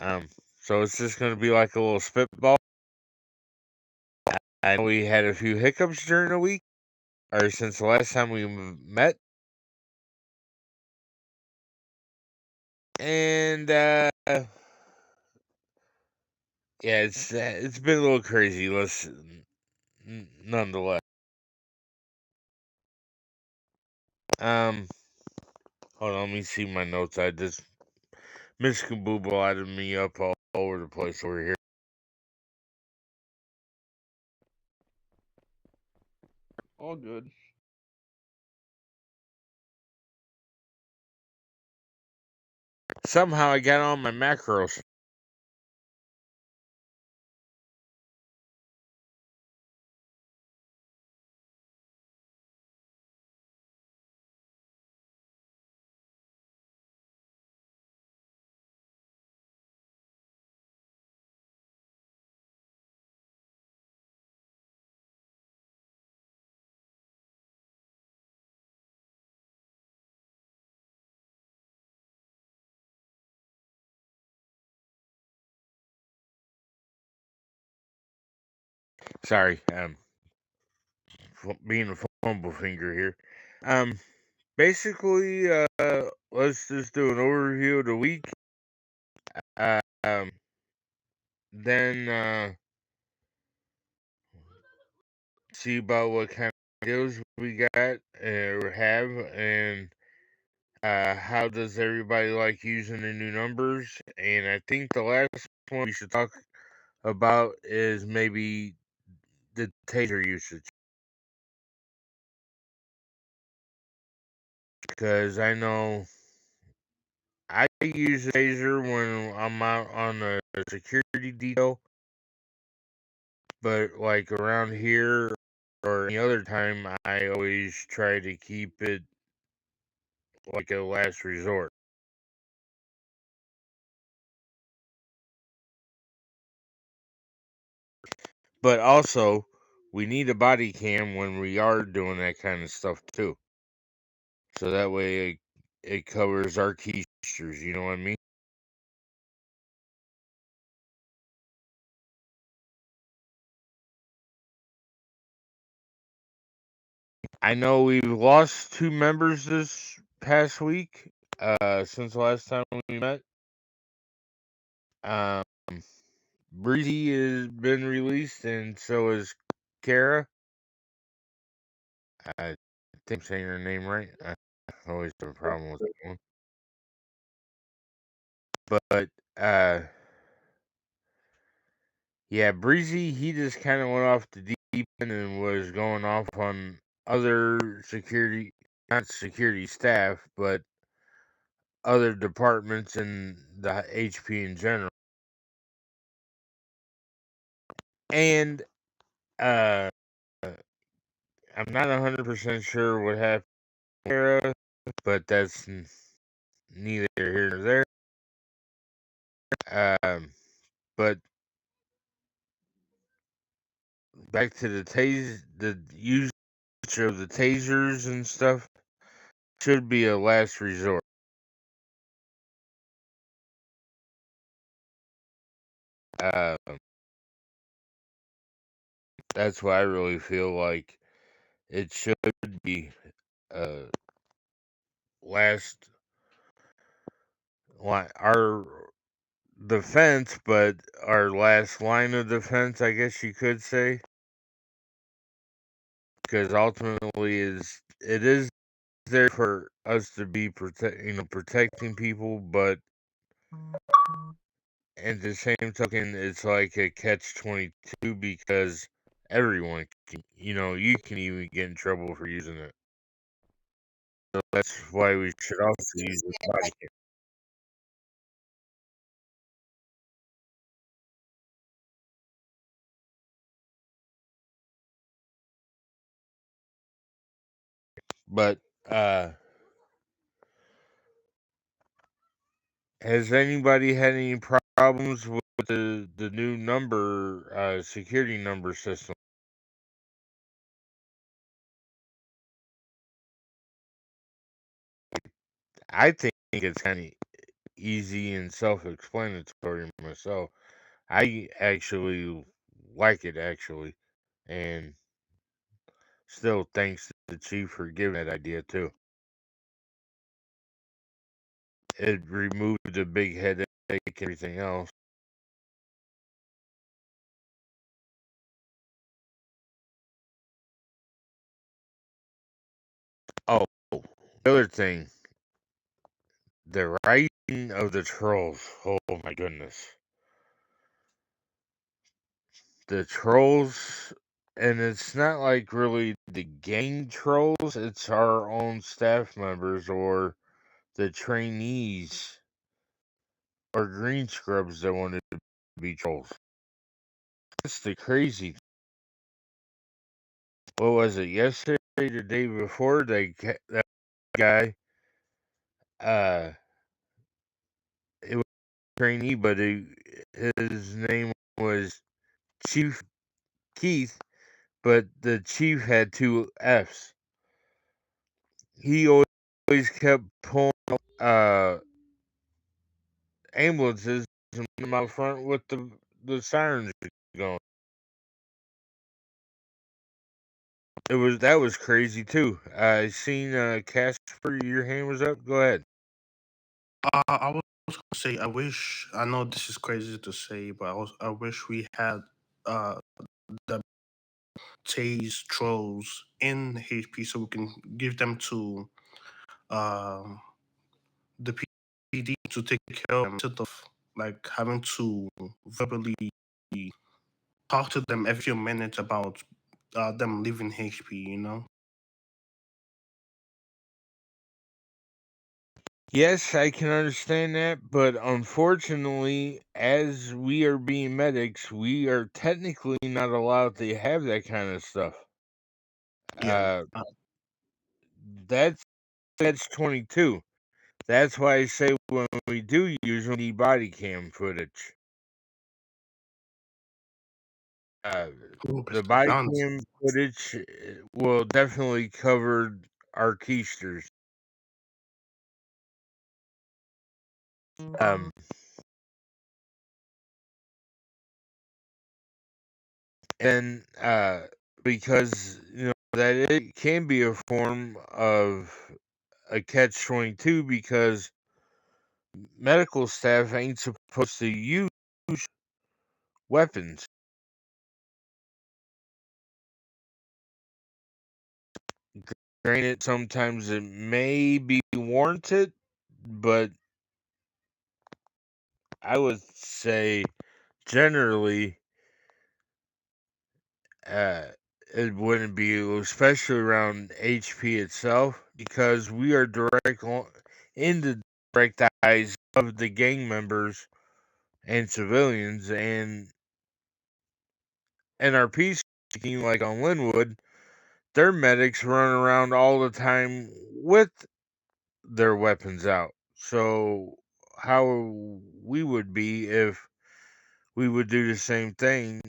So it's just going to be like a little spitball. I know we had a few hiccups during the week, or since the last time we met, and yeah, it's been a little crazy. Nonetheless. Um, Hold on, let me see my notes. I just Miss Kabooble added me up all over the place over here. All good. Somehow I got on my macros. Sorry, being a fumble finger here. Basically, let's just do an overview of the week. Um, then see about what kind of deals we got or have, and how does everybody like using the new numbers? And I think the last one we should talk about is maybe the taser usage, because I know I use a taser when I'm out on a security detail, but like around here or any other time, I always try to keep it like a last resort. But also, we need a body cam when we are doing that kind of stuff too, so that way it covers our keisters. You know what I mean? I know we've lost 2 members this past week. Since the last time we met. Um, Breezy has been released, and so is Kara. I think I'm saying her name right. I always have a problem with that one. But yeah, Breezy, he just kind of went off the deep end and was going off on other security, not security staff, but other departments in the HP in general. And uh, I'm not 100% sure what happened to Kara, but that's neither here nor there. But back to the use of the tasers and stuff should be a last resort. Um, that's why I really feel like it should be uh last line our defense, but our last line of defense, I guess you could say, because ultimately it is there for us to be protecting people, but at the same token, it's like a catch-22 because everyone can, you can even get in trouble for using it. So that's why we should also use the body cam. But has anybody had any problems with the new number security number system? I think it's kind of easy and self-explanatory myself. I actually like it actually, and still thanks to the chief for giving that idea too. It removed a big headache and everything else. Oh, the other thing, the writing of the trolls. Oh my goodness. The trolls, and it's not like really the gang trolls, it's our own staff members or the trainees or green scrubs that wanted to be trolls. That's the crazy. What was it, yesterday, the day before? That guy, uh, it was a trainee, but his name was Chief Keith, but the chief had two F's. He always kept pulling ambulances and put them out front with the sirens going. That was crazy too. I seen Casper, your hand was up. Go ahead. I was gonna say, I know this is crazy to say, but I wish we had uh the Tase trolls in HP so we can give them to um the PD to take care of them instead of like having to verbally talk to them every few minutes about them leaving HP, you know? Yes, I can understand that, but unfortunately, as we are being medics, we are technically not allowed to have that kind of stuff. Yeah. Uh, that's 22. That's why I say when we do use, we need body cam footage. Uh, the 100%. body cam footage will definitely cover our keisters. Um, and because that it can be a form of a catch 22 because medical staff ain't supposed to use weapons. Granted, sometimes it may be warranted, but I would say generally uh, it wouldn't be, especially around HP itself, because we are in the direct eyes of the gang members and civilians, and our peacekeeping, like on Linwood, their medics run around all the time with their weapons out. So how we would be if we would do the same thing?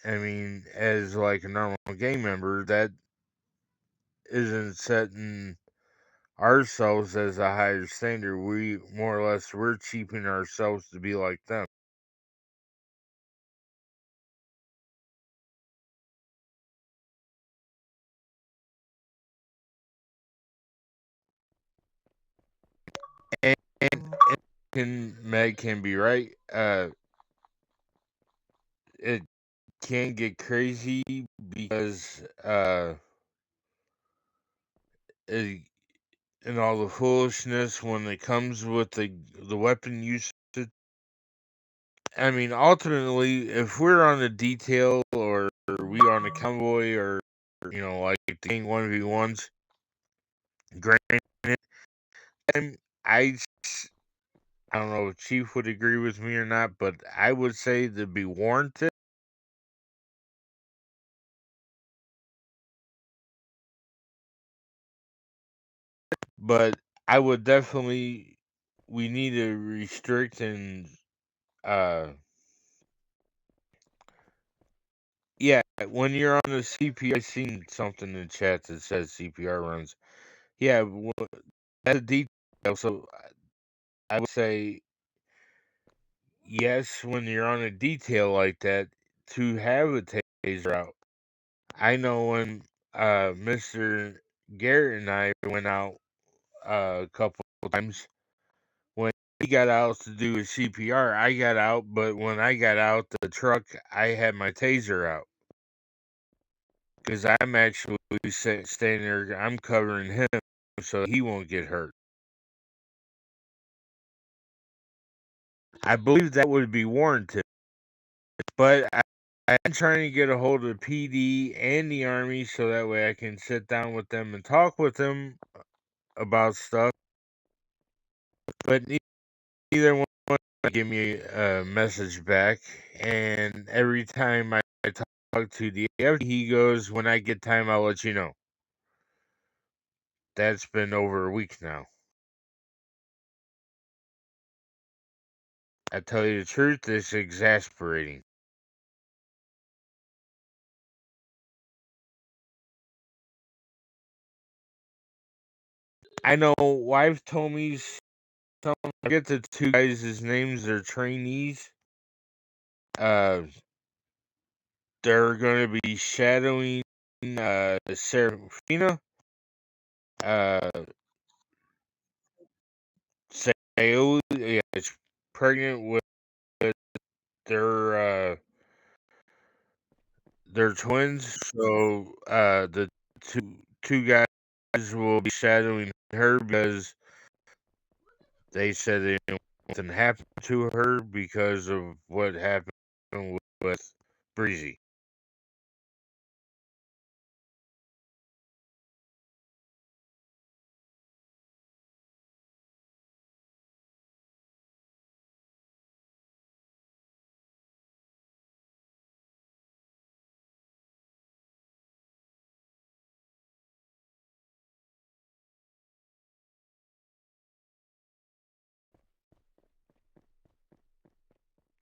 I mean, as like a normal gang member, that isn't setting ourselves as a higher standard. We more or less we're cheaping ourselves to be like them. And Meg can be right. It can get crazy because it, and all the foolishness when it comes with the weapon usage. I mean, ultimately, if we're on a detail or we on a convoy or like the gang 1v1s, granted, and I don't know if Chief would agree with me or not, but I would say to be warranted. But I would definitely we need to restrict and uh yeah, when you're on the CPR, I seen something in chat that says CPR runs. Yeah, that's a detail. So I would say yes, when you're on a detail like that, to have a taser out. I know when Mr. Garrett and I went out a couple times, when he got out to do his CPR, I got out, but when I got out the truck, I had my taser out. Because I'm actually standing there, I'm covering him so he won't get hurt. I believe that would be warranted, but I'm trying to get a hold of PD and the Army so that way I can sit down with them and talk with them about stuff. But neither one give me a message back, and every time I talk to the FD, he goes, "When I get time, I'll let you know." That's been over a week now. I tell you the truth, it's exasperating. I know wife told me some, I forget the two guys' names, they're trainees. Uh, they're going to be shadowing Serafina. Uh, Sayo, yeah, is pregnant with their they're twins, so the two guys will be shadowing her because they said they didn't want nothing happen to her because of what happened with Breezy.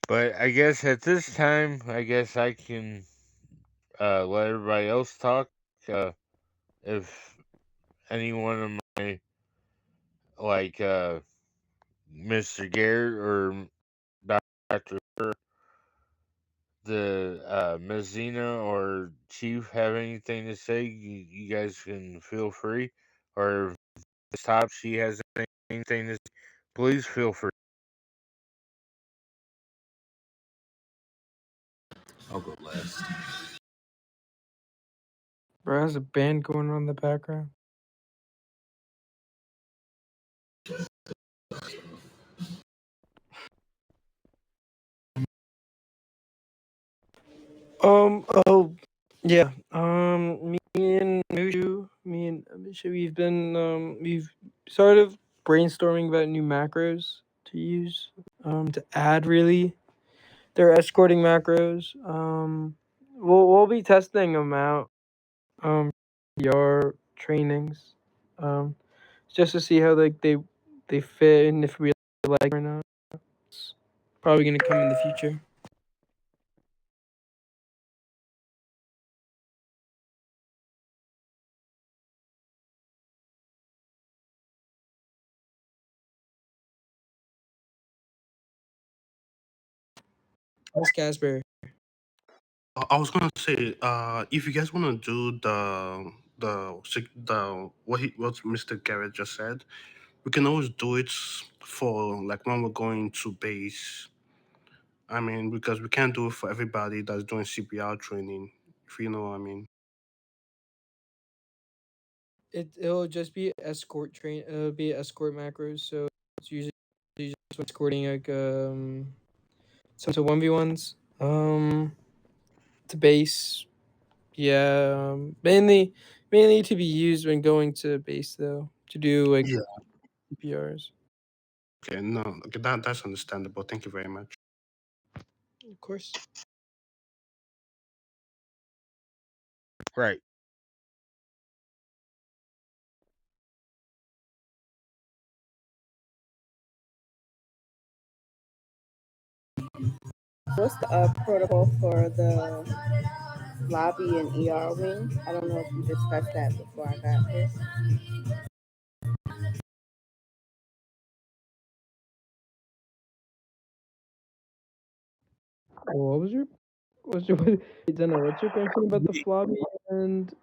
But I guess at this time, I guess I can let everybody else talk. If any one of my like Mr. Garrett or Doctor the Miss Zena or Chief have anything to say, you guys can feel free. Or if Miss Top she has anything to say, please feel free. I'll go last. Bro, has a band going on in the background. Oh, yeah. Me and Mushu, we've sort of brainstorming about new macros to use, to add really. They're escorting macros. We'll be testing them out, your trainings, just to see how like they fit and if we like or not. It's probably gonna come in the future. Ask Casper. I was gonna say, if you guys wanna do the what Mr. Garrett just said, we can always do it for like when we're going to base. I mean, because we can't do it for everybody that's doing CPR training, if you know what I mean. It'll just be escort train. It'll be escort macros. So it's usually just escorting like some 1v1s to base. Yeah, mainly to be used when going to base though to do like Yeah. CPRs. Okay. No. Okay. That's understandable. Thank you very much. Of course. Right. What's the protocol for the lobby and ER wing? I don't know if you discussed that before I got here. What was your wait, Zena, what's your question about the floppy and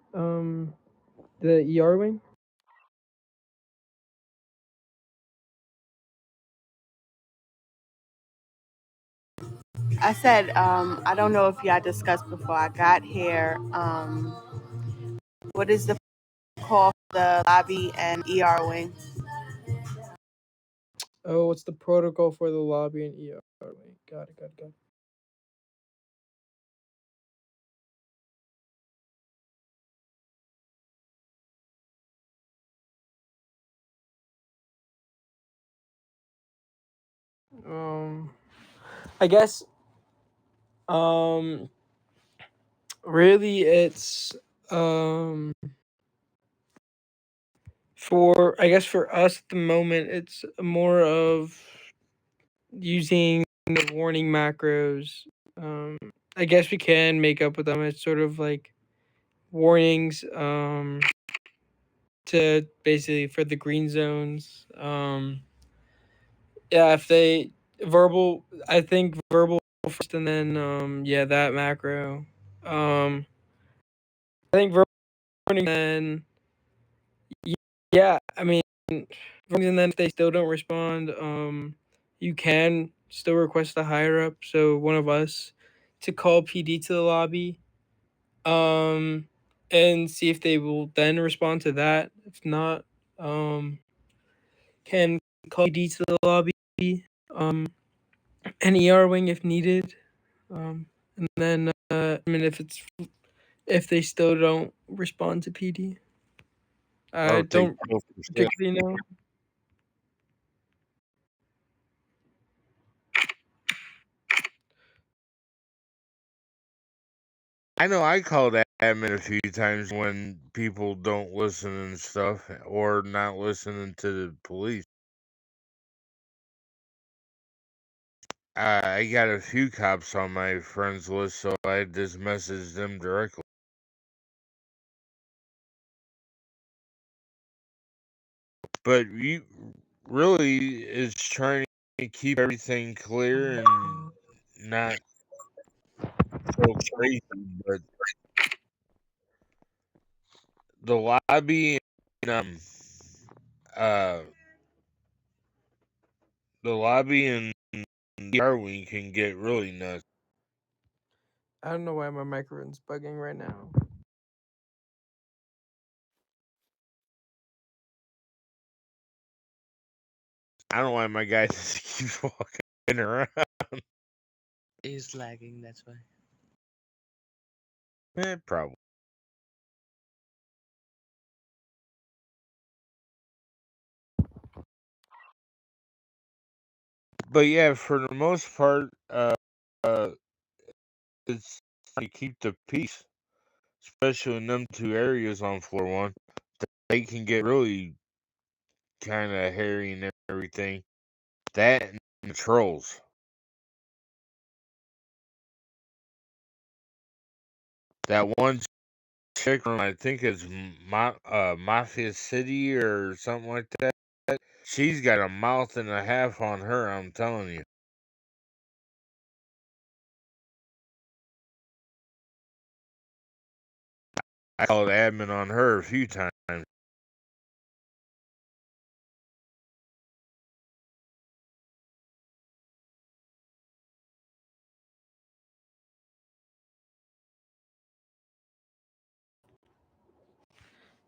the ER wing? I said, I don't know if y'all discussed before I got here. What is the call for the lobby and ER wing? Oh, what's the protocol for the lobby and ER wing? Got it, got it, got it. I guess really it's for I guess for us at the moment it's more of using the warning macros. I guess we can make up with them. It's sort of like warnings to basically for the green zones. Yeah, if they verbal, I think verbal first, and then yeah, that macro. I think verbal warning, then yeah, I mean, and then if they still don't respond, you can still request a higher up, so one of us, to call PD to the lobby, and see if they will then respond to that. If not, can call PD to the lobby, um, an ER wing if needed, and then I mean if they still don't respond to PD, Or I if they don't kill for shit. particularly know. I know I called admin a few times when people don't listen and stuff, or not listening to the police. I got a few cops on my friends list, so I just messaged them directly. But you really is trying to keep everything clear and not so crazy. But the lobby and uh the lobby and Darwin can get really nuts. I don't know why my microphone's bugging right now. I don't know why my guy just keeps walking around. Is lagging, that's why. Probably. But yeah, for the most part, it's trying to keep the peace, especially in them two areas on floor one. They can get really kind of hairy and everything. That and the trolls. That one chick from I think it's Mafia City or something like that. She's got a mouth and a half on her. I'm telling you. I called admin on her a few times.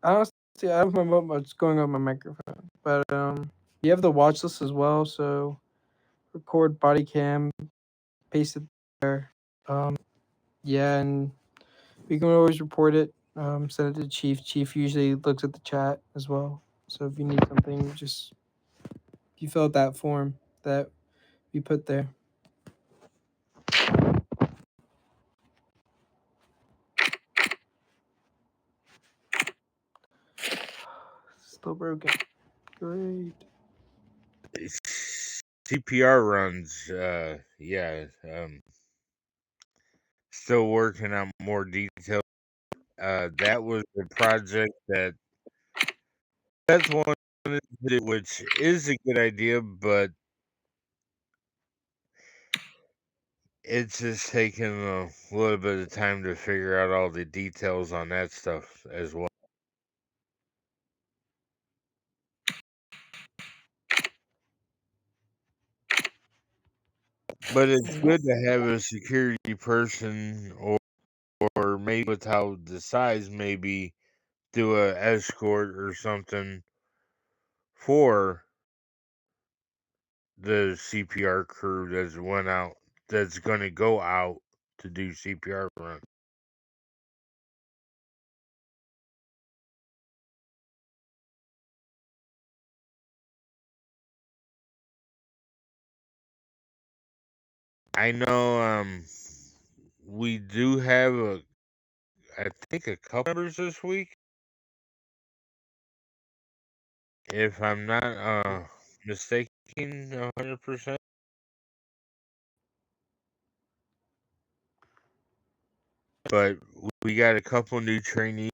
Honestly, I don't remember what's going on with my microphone, but you have the watch list as well. So record body cam, paste it there. Yeah, and we can always report it. Send it to chief. Chief usually looks at the chat as well. So if you need something, just you fill out that form that we put there. Still broken. Great. CPR runs. Yeah. Still working on more details. That was a project that's one which is a good idea, but it's just taking a little bit of time to figure out all the details on that stuff as well. But it's good to have a security person, or maybe with how the size, maybe do a escort or something for the CPR crew that's going to go out to do CPR run. I know we do have I think a couple members this week, if I'm not mistaken 100%. But we got a couple new trainees.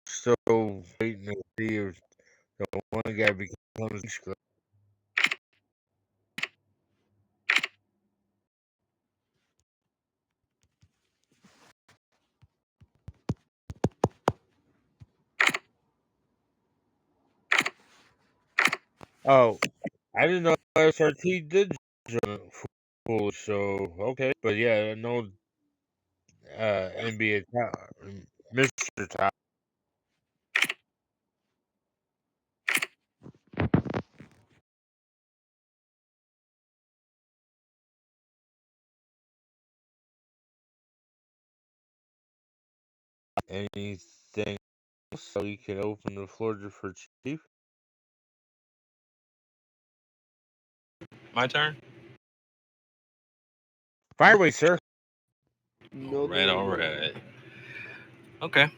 Still waiting to see if the one guy becomes a scrub. Oh, I didn't know SRT did join fully, so okay. But yeah, no NBA Mr. Top. Anything else? So we can open the floor for Chief. My turn? Fire away, sir. No, Right, no, all no. right. Okay.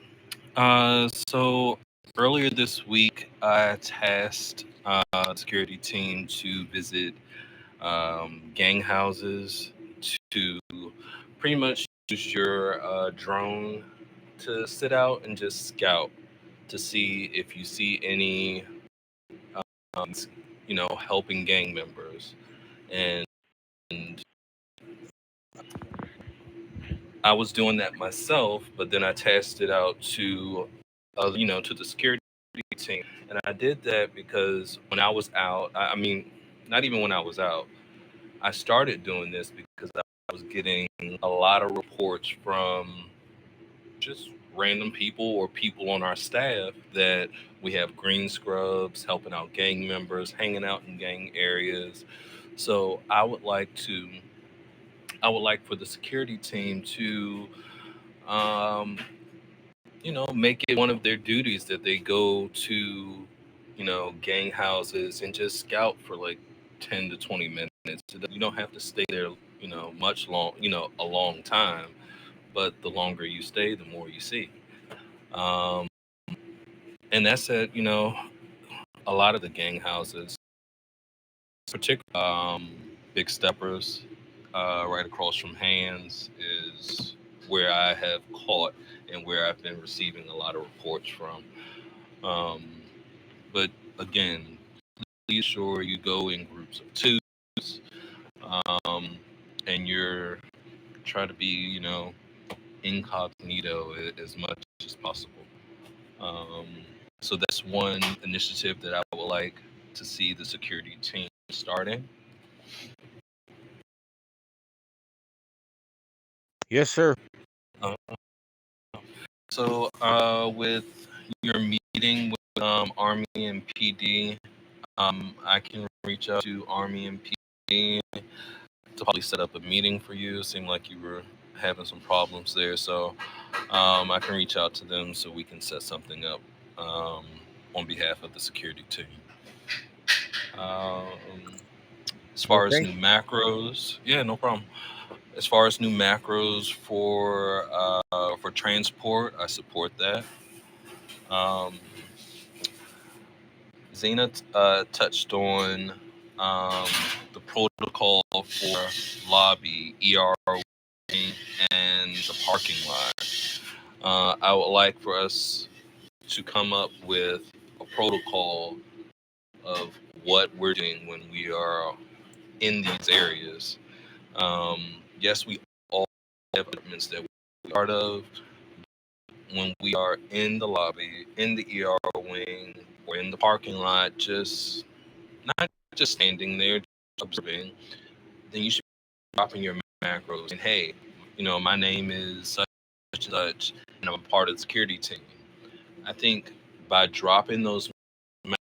So earlier this week, I tasked the security team to visit gang houses to pretty much use your drone to sit out and just scout to see if you see any, um, helping gang members. And I was doing that myself, but then I tasked it out to, to the security team. And I did that because when I was out, I mean, not even when I was out, I started doing this because I was getting a lot of reports from just random people or people on our staff that we have green scrubs helping out gang members, hanging out in gang areas. So I would like for the security team to, um, make it one of their duties that they go to, gang houses and just scout for like 10 to 20 minutes. You don't have to stay there, a long time, but the longer you stay, the more you see. Um, and that's at, a lot of the gang houses, particularly Big Steppers, right across from Hands, is where I have caught and where I've been receiving a lot of reports from. Um, but again, please sure you go in groups of twos, um, and you're try to be, incognito as much as possible. Um, so that's one initiative that I would like to see the security team starting. Yes, sir. Uh, with your meeting with Army and PD, I can reach out to Army and PD to probably set up a meeting for you. It seemed like you were having some problems there, so I can reach out to them so we can set something up on behalf of the security team. Um, as Well, far as thank new macros, yeah, no problem. As far as new macros for transport, I support that. Um, Zena touched on um, the protocol for lobby, ER, and the parking lot. I would like for us to come up with a protocol of what we're doing when we are in these areas. Yes, we all have departments that we're part of. When we are in the lobby, in the ER wing, or in the parking lot, just not just standing there observing, then you should be dropping your macros. And hey, my name is such and such, and I'm a part of the security team. I think by dropping those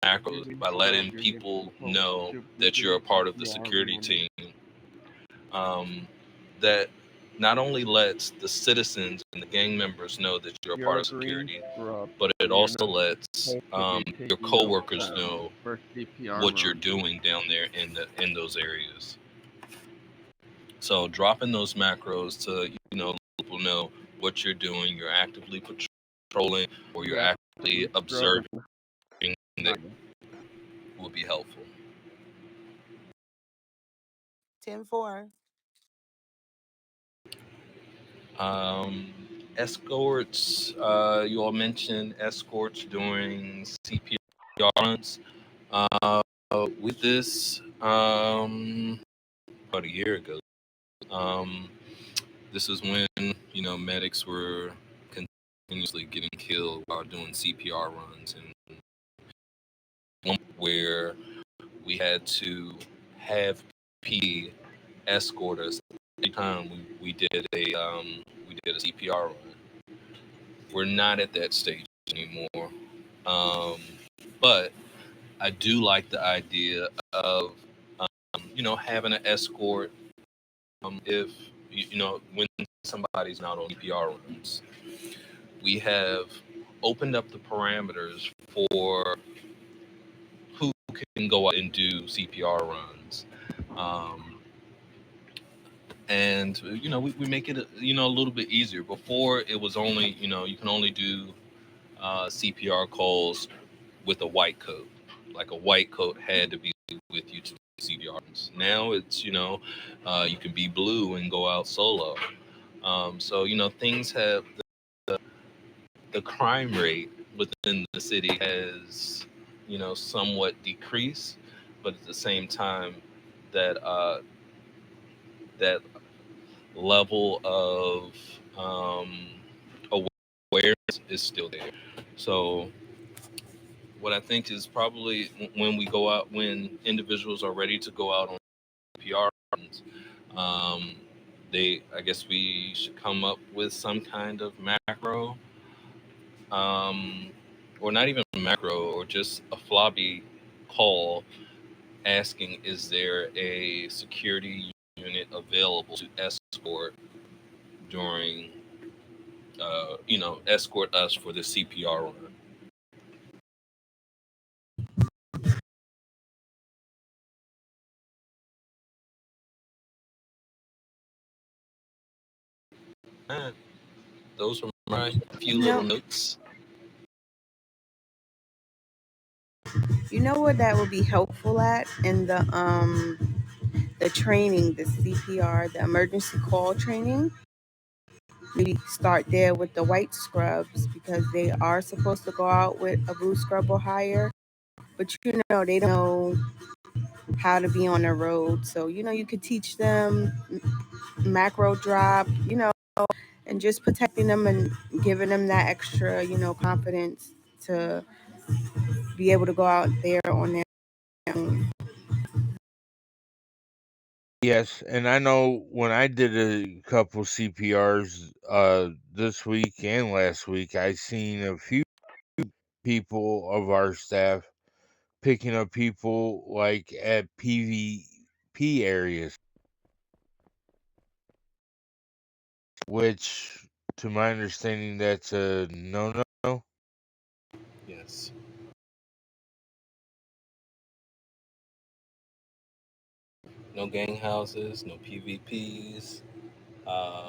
macros, by letting people know that you're a part of the security team, um, that not only lets the citizens and the gang members know that you're a part of security, but it also lets your coworkers know what you're doing down there in those areas. So dropping those macros to let people know what you're doing, you're actively patrolling, or you're actively observing, that would be helpful. 10-4. Escorts, you all mentioned escorts during CPR runs. With this, about a year ago, um, this is when medics were continuously getting killed while doing CPR runs, and one where we had to have P escort us every time we did a CPR run. We're not at that stage anymore. Um, but I do like the idea of having an escort if when somebody's not on CPR runs. We have opened up the parameters for who can go out and do CPR runs. Um, and we make it a little bit easier. Before it was only you can only do CPR calls with a white coat. Like a white coat had to be with you to do CPR. Now it's you can be blue and go out solo. So things have the crime rate within the city has somewhat decreased, but at the same time that that level of awareness is still there. So what I think is probably when we go out, when individuals are ready to go out on PR runs, um, I guess we should come up with some kind of macro, um, or not even macro, or just a floppy call asking, is there a security unit available to escort during, escort us for the CPR run? Eh, those are my few You little know, notes. you know what that would be helpful at in the training, the CPR, the emergency call training. Maybe start there with the white scrubs because they are supposed to go out with a blue scrub or higher. But they don't know how to be on the road. So, you could teach them macro drop, and just protecting them and giving them that extra, confidence to be able to go out there on their own. Yes, and I know when I did a couple CPRs this week and last week, I seen a few people of our staff picking up people like at PvP areas, which to my understanding that's a no. Yes. No gang houses, no PvPs, uh,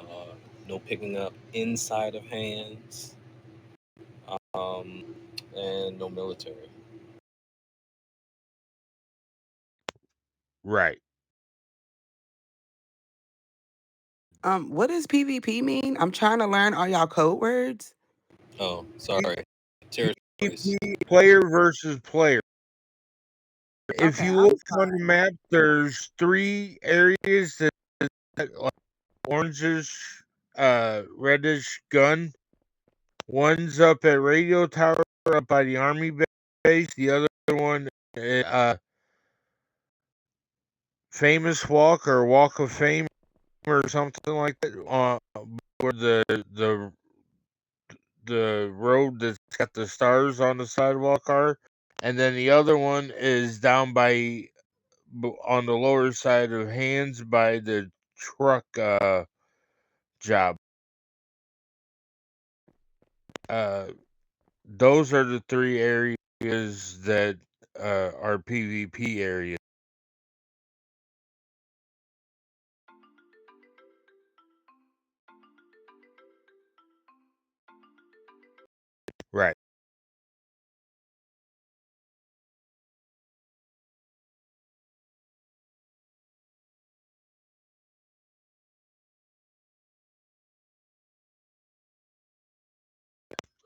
no picking up inside of hands, um, and no military. Right. What does PvP mean? I'm trying to learn all y'all code words. Oh, sorry. Territories. Player versus player. If Okay, you I'm look on the map, there's 3 areas that like orangish, reddish gun. One's up at Radio Tower up by the Army base. The other one is Famous Walk or Walk of Fame or something like that. Where the road that's got the stars on the sidewalk are, and then the other one is down by on the lower side of Hands by the truck job. Uh, those are the three areas that are PvP areas. Right.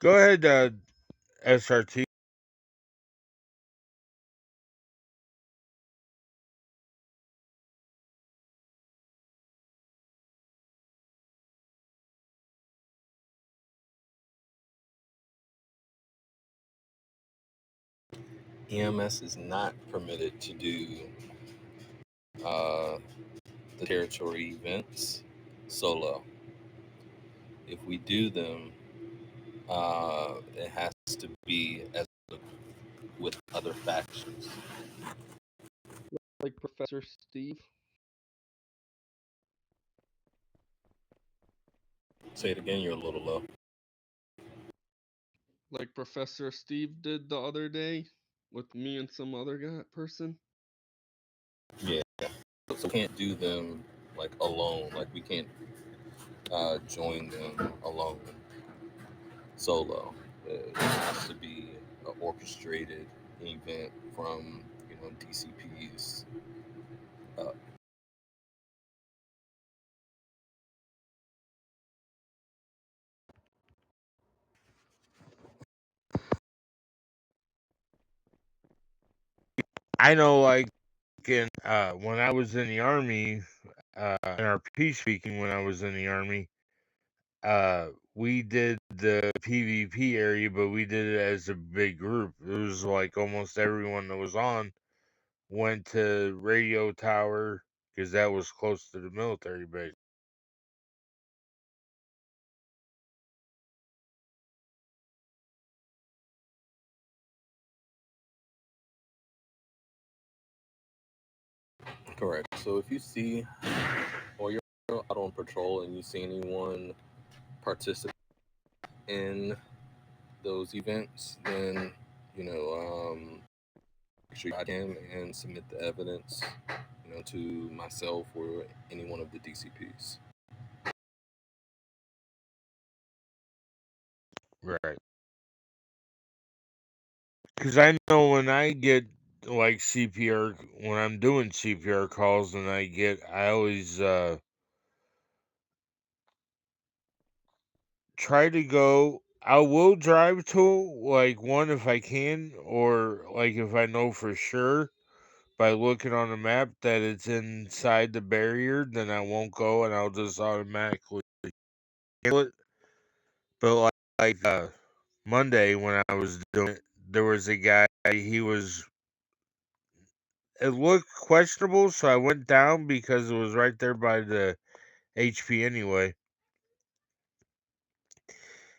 Go ahead, SRT. EMS is not permitted to do uh, the territory events solo. If we do them, it has to be as with other factions. Like Professor Steve. Say it again, you're a little low. Like Professor Steve did the other day with me and some other person. Yeah. So we can't do them like alone. Like we can't join them alone, solo. It has to be an orchestrated event from DCPs up. I know, like when I was in the army, in our peace speaking, when I was in the army, we did the PvP area, but we did it as a big group. It was like almost everyone that was on went to Radio Tower because that was close to the military base. Correct. So if you see, or you're out on patrol and you see anyone participate in those events, then make sure you hide him and submit the evidence, to myself or any one of the DCPs. Right. Because I know when I get like CPR, when I'm doing CPR calls and I always try to go. I will drive to like one if I can, or like if I know for sure by looking on the map that it's inside the barrier, then I won't go and I'll just automatically kill it. But Monday when I was doing it, there was a guy. It looked questionable, so I went down because it was right there by the HP anyway.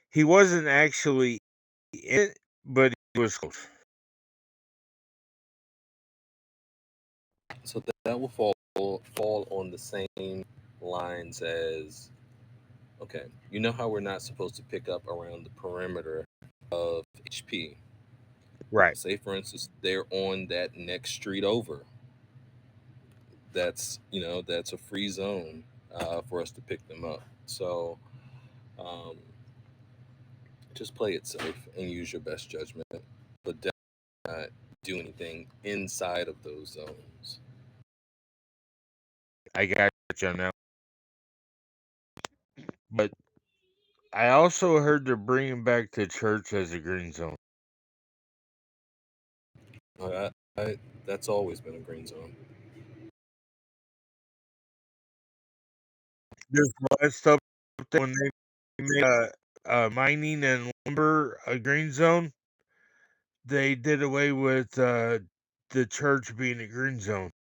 He wasn't actually in it, but he was close. So that will fall on the same lines as, okay, you know how we're not supposed to pick up around the perimeter of HP. Right. Say for instance they're on that next street over. That's a free zone for us to pick them up. So um, just play it safe and use your best judgment, but definitely not do anything inside of those zones. I got you on that. But I also heard they're bringing back the church as a green zone. That's always been a green zone. This last update when they made mining and lumber a green zone, they did away with the church being a green zone.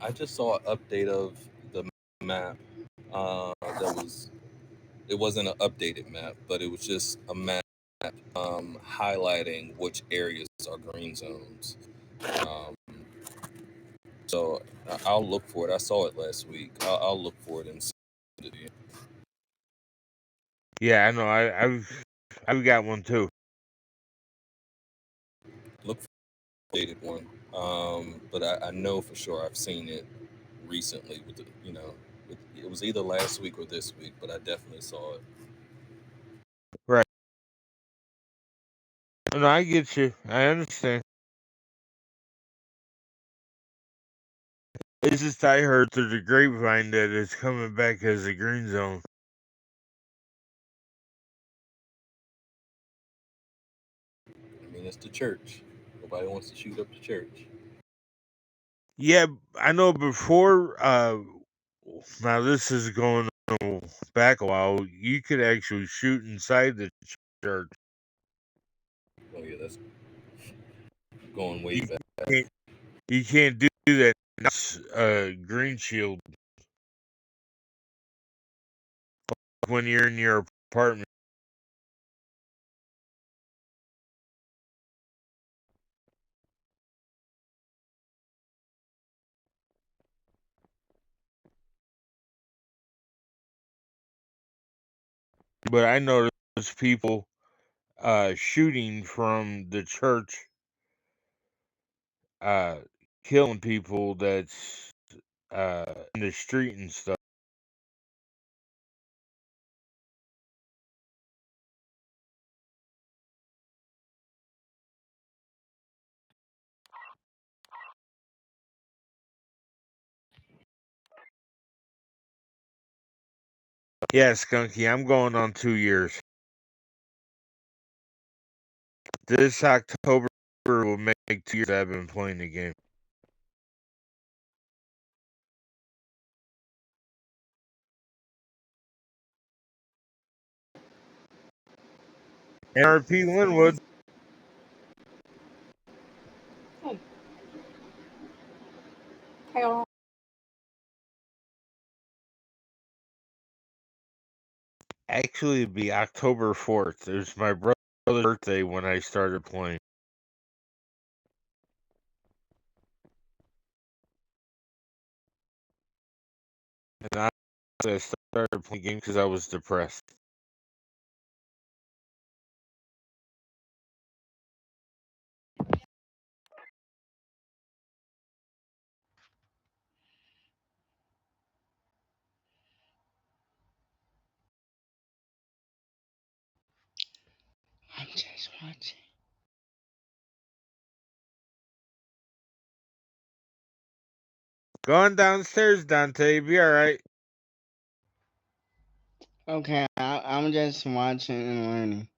I just saw an update of the map. That was it wasn't an updated map, but it was just a map highlighting which areas are green zones. Um, so I'll look for it. I saw it last week. I'll look for it and send it to you. Yeah, I know. I've got one too. Look for the updated one. But I know for sure I've seen it recently with it was either last week or this week, but I definitely saw it. Right. No, I get you. I understand. It's just I heard through the grapevine that it's coming back as a green zone. I mean, it's the church. Nobody wants to shoot up the church. Yeah, I know before. Now this is going back a while. You could actually shoot inside the church. Oh yeah, that's going way You back. can't. You can't do that. That's green shield when you're in your apartment. But I noticed people shooting from the church, uh, killing people that's in the street and stuff. Yeah, Skunky, I'm going on 2 years. This October will make 2 years I've been playing the game. NRP Linwood. Actually, it'd be October 4th. It was my brother's birthday when I started playing. And I started playing games because I was depressed. I'm just watching. Going downstairs, Dante. Be alright. Okay, I'm just watching and learning.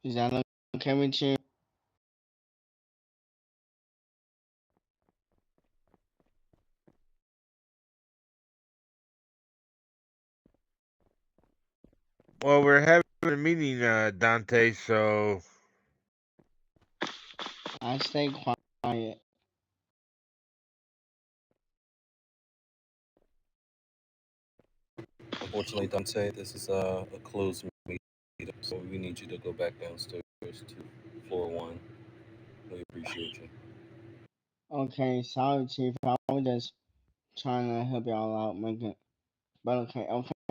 Is that okay with you? Well, we're having a meeting, Dante, so I stay quiet. Unfortunately, Dante, this is a closed meeting, so we need you to go back downstairs to floor one. We appreciate you. Okay, sorry, Chief. I was just trying to help y'all out, make it. But okay,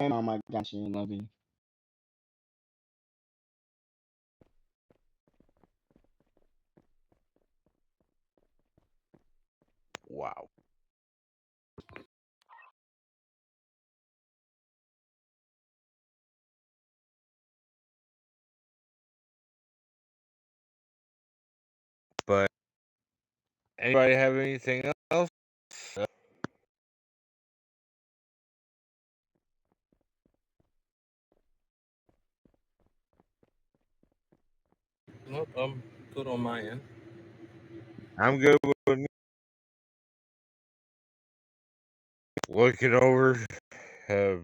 Mom, I got you. Love you. wow. But anybody have anything else? Nope, I'm good on my end. I'm good with looking over. Uh,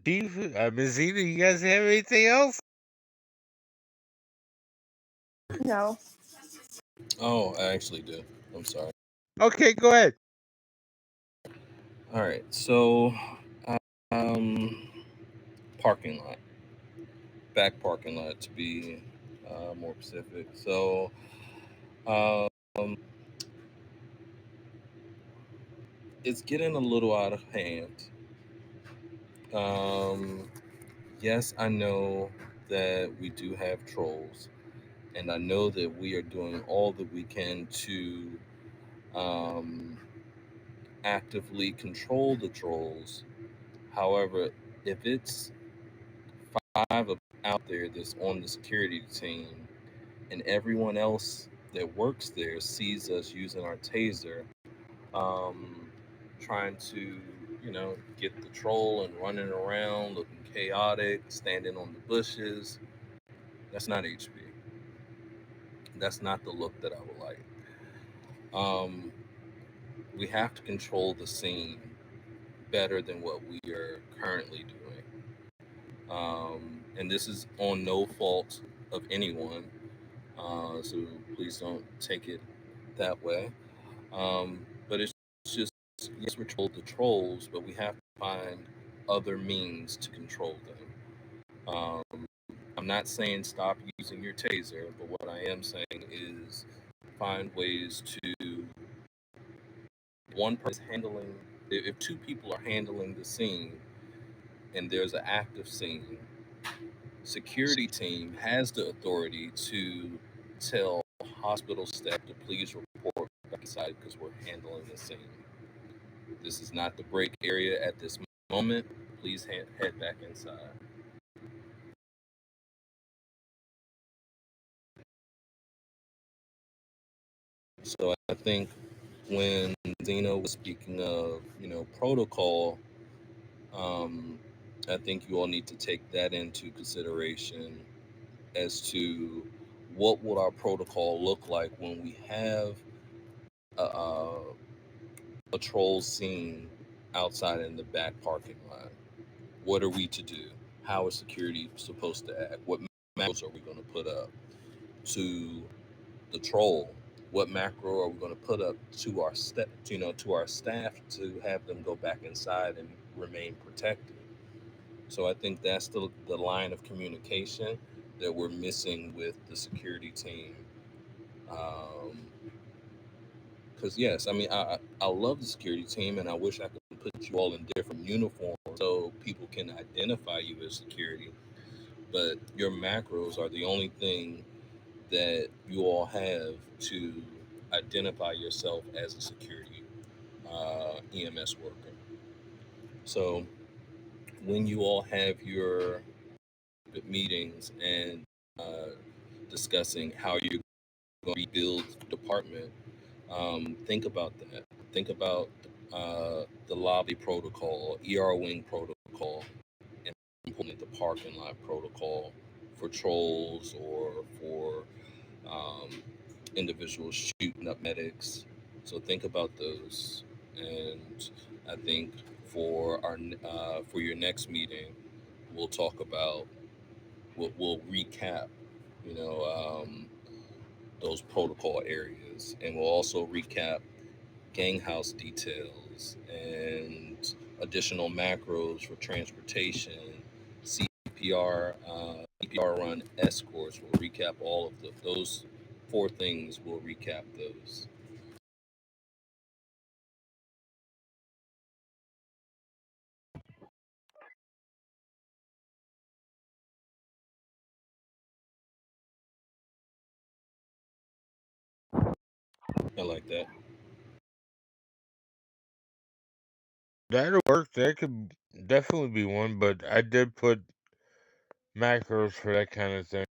Steve, Ms. Zena, you guys have anything else? No. Oh, I actually do. I'm sorry. Okay, go ahead. All right. So, um, parking lot, back parking lot to be more specific. So, um, it's getting a little out of hand. Um, yes, I know that we do have trolls, and I know that we are doing all that we can to um, actively control the trolls. However, if it's five out there that's on the security team, and everyone else that works there sees us using our taser, um, trying to, get the troll and running around looking chaotic, standing on the bushes. That's not HB. That's not the look that I would like. Um, we have to control the scene better than what we are currently doing. And this is on no fault of anyone. So please don't take it that way. But it's just, yes, we're told the trolls, but we have to find other means to control them. I'm not saying stop using your taser, but what I am saying is find ways to one person handling. If two people are handling the scene and there's an active scene, security team has the authority to tell hospital staff to please report back inside because we're handling the scene. This is not the break area at this moment. Please head back inside. So I think when Zeno was speaking of, protocol, um, I think you all need to take that into consideration as to what would our protocol look like when we have a, a troll scene outside in the back parking lot. What are we to do? How is security supposed to act? What macros are we going to put up to the troll? What macro are we going to put up to our to our staff to have them go back inside and remain protected? So I think that's the line of communication that we're missing with the security team. Because yes, I mean I love the security team, and I wish I could put you all in different uniforms so people can identify you as security. But your macros are the only thing that you all have to identify yourself as a security EMS worker. So when you all have your meetings and uh, discussing how you're going to rebuild the department, think about that. Think about the lobby protocol, ER wing protocol, and implement the parking lot protocol for trolls or for um, individuals shooting up medics. So think about those, and I think for your next meeting, we'll talk about we'll recap, you know, those protocol areas, and we'll also recap gang house details and additional macros for transportation, CPR, CPR run escorts. We'll recap all of those four things. We'll recap those. I like that. That'll work. That could definitely be one, but I did put macros for that kind of thing.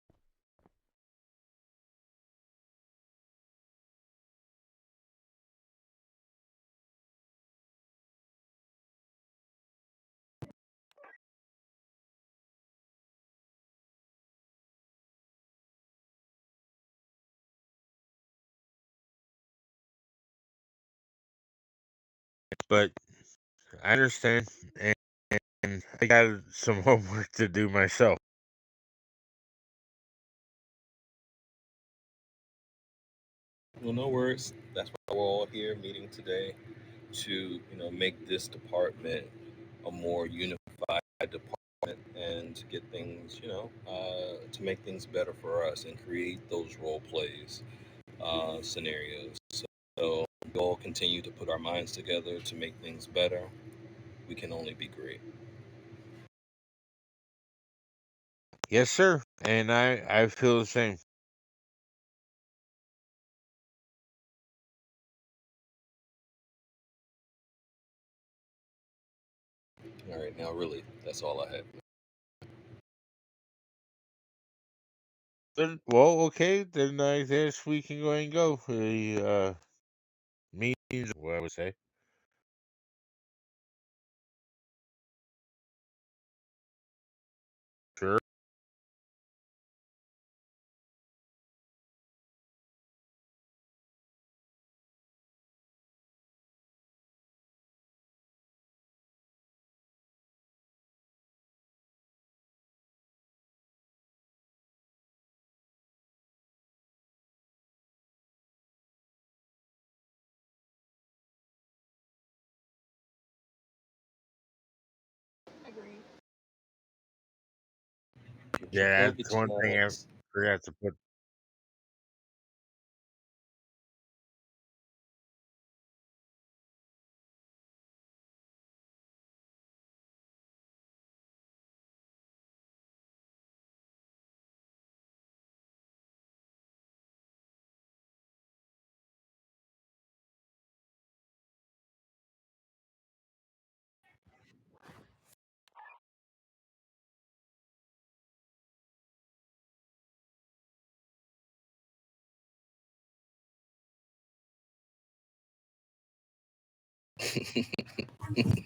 but I understand, and I got some homework to do myself. Well, no worries. That's why we're all here meeting today to make this department a more unified department and to get things to make things better for us and create those role plays scenarios. So we all continue to put our minds together to make things better. We can only be great. Yes, sir, and I feel the same. All right, now really, that's all I have. Then, well, okay, then I guess we can go and go. The meetings, what I would say. Sure. Get your Yeah, COVID that's one thing I shots. forgot to put.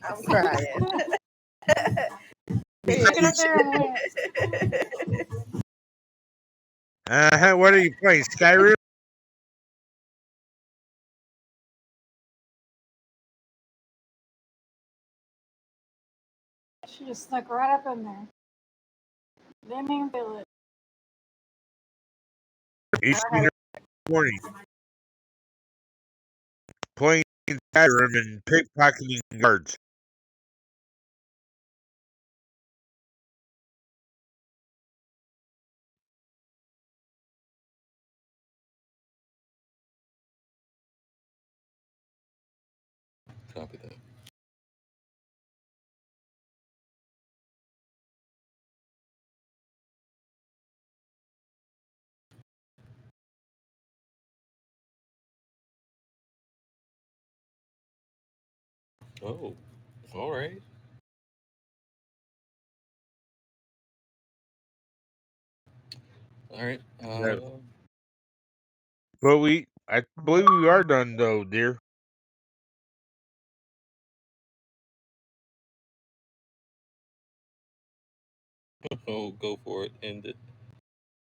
I'm crying. Get up there and win. What are you playing, Skyrim? She just snuck right up in there. Didn't even feel it. Each morning, playing Skyrim and pickpocketing guards. Copy that. Oh, all right. All right. Yeah. But I believe we are done, though, dear. Oh, go for it. End it.